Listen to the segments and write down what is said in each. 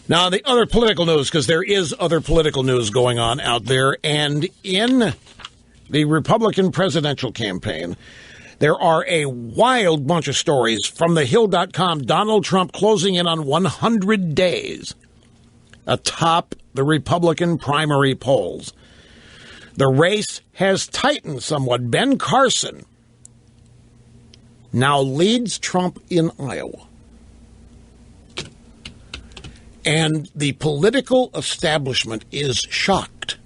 Now, the other political news, because there is other political news going on out there, and in the Republican presidential campaign, there are a wild bunch of stories from thehill.com. Donald Trump closing in on 100 days atop the Republican primary polls. The race has tightened somewhat. Ben Carson now leads Trump in Iowa. And the political establishment is shocked.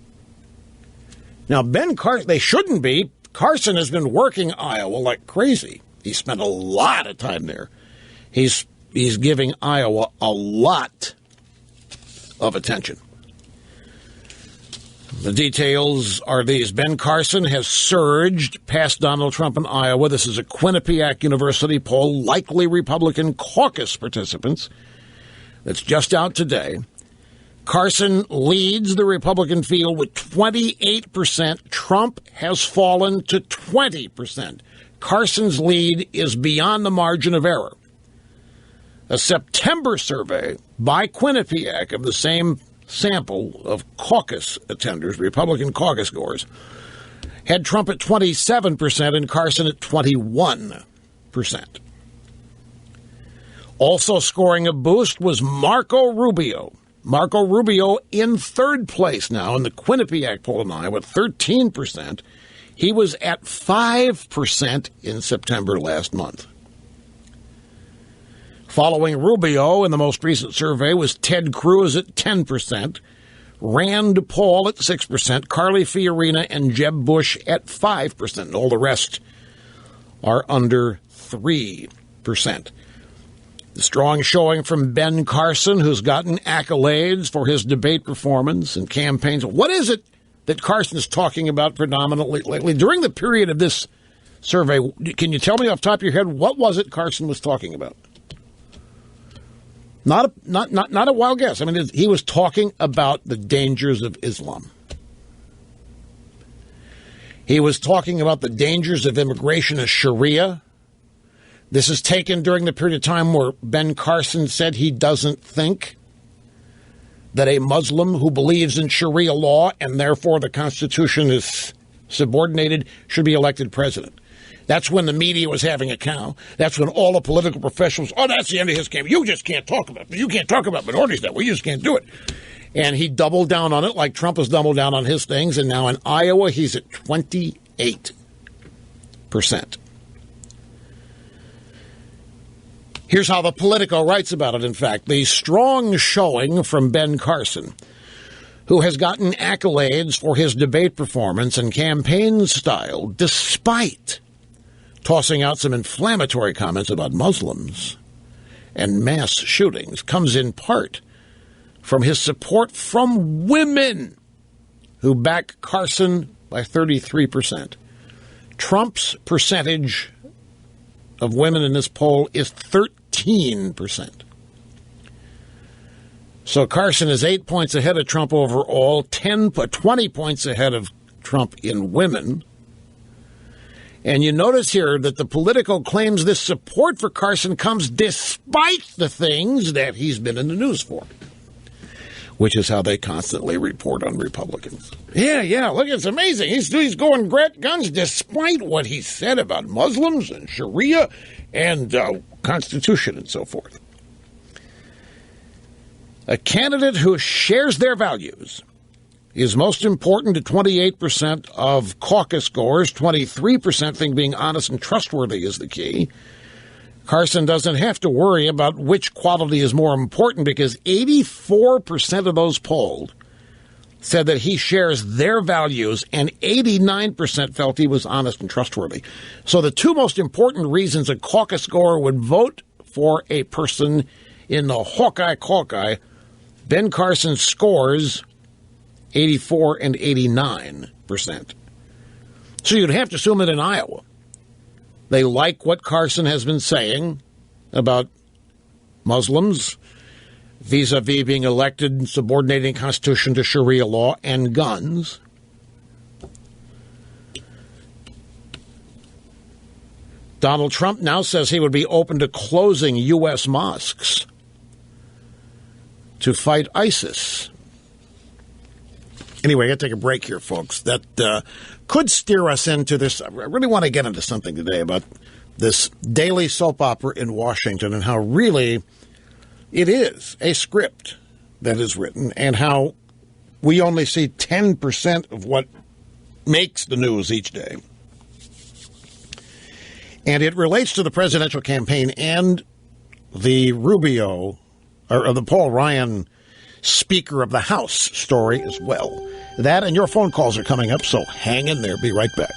Now, Ben Carson, they shouldn't be. Carson has been working Iowa like crazy. He spent a lot of time there. He's giving Iowa a lot of attention. The details are these. Ben Carson has surged past Donald Trump in Iowa. This is a Quinnipiac University poll, likely Republican caucus participants. That's just out today. Carson leads the Republican field with 28%. Trump has fallen to 20%. Carson's lead is beyond the margin of error. A September survey by Quinnipiac of the same sample of caucus attenders, Republican caucus goers, had Trump at 27% and Carson at 21%. Also scoring a boost was Marco Rubio. Marco Rubio in third place now in the Quinnipiac poll in Iowa, 13%. He was at 5% in September last month. Following Rubio in the most recent survey was Ted Cruz at 10%, Rand Paul at 6%, Carly Fiorina and Jeb Bush at 5%. And all the rest are under 3%. The strong showing from Ben Carson, who's gotten accolades for his debate performance and campaigns. What is it that Carson is talking about predominantly lately? During the period of this survey, can you tell me off the top of your head, what was it Carson was talking about? Not a wild guess. I mean, he was talking about the dangers of Islam. He was talking about the dangers of immigration and Sharia. This is taken during the period of time where Ben Carson said he doesn't think that a Muslim who believes in Sharia law and therefore the Constitution is subordinated should be elected president. That's when the media was having a cow. That's when all the political professionals, that's the end of his campaign. You just can't talk about it. You can't talk about minorities that way. You just can't do it. And he doubled down on it like Trump has doubled down on his things. And now in Iowa, he's at 28%. Here's how the Politico writes about it, in fact. The strong showing from Ben Carson, who has gotten accolades for his debate performance and campaign style, despite tossing out some inflammatory comments about Muslims and mass shootings, comes in part from his support from women who back Carson by 33%. Trump's percentage of women in this poll is 13%. So Carson is 8 points ahead of Trump overall, 20 points ahead of Trump in women. And you notice here that the Politico claims this support for Carson comes despite the things that he's been in the news for, which is how they constantly report on Republicans. Yeah, look, it's amazing. He's going great guns despite what he said about Muslims and Sharia and Constitution and so forth. A candidate who shares their values is most important to 28% of caucus goers. 23% think being honest and trustworthy is the key. Carson doesn't have to worry about which quality is more important because 84% of those polled said that he shares their values and 89% felt he was honest and trustworthy. So the two most important reasons a caucus goer would vote for a person in the Hawkeye caucus, Ben Carson scores 84 and 89%. So you'd have to assume that in Iowa, they like what Carson has been saying about Muslims, vis-a-vis being elected and subordinating the Constitution to Sharia law and guns. Donald Trump now says he would be open to closing U.S. mosques to fight ISIS. Anyway, I got to take a break here, folks. That could steer us into this. I really want to get into something today about this daily soap opera in Washington and how really it is a script that is written and how we only see 10% of what makes the news each day. And it relates to the presidential campaign and the Rubio, or the Paul Ryan Speaker of the House story as well. That and your phone calls are coming up, so hang in there. Be right back.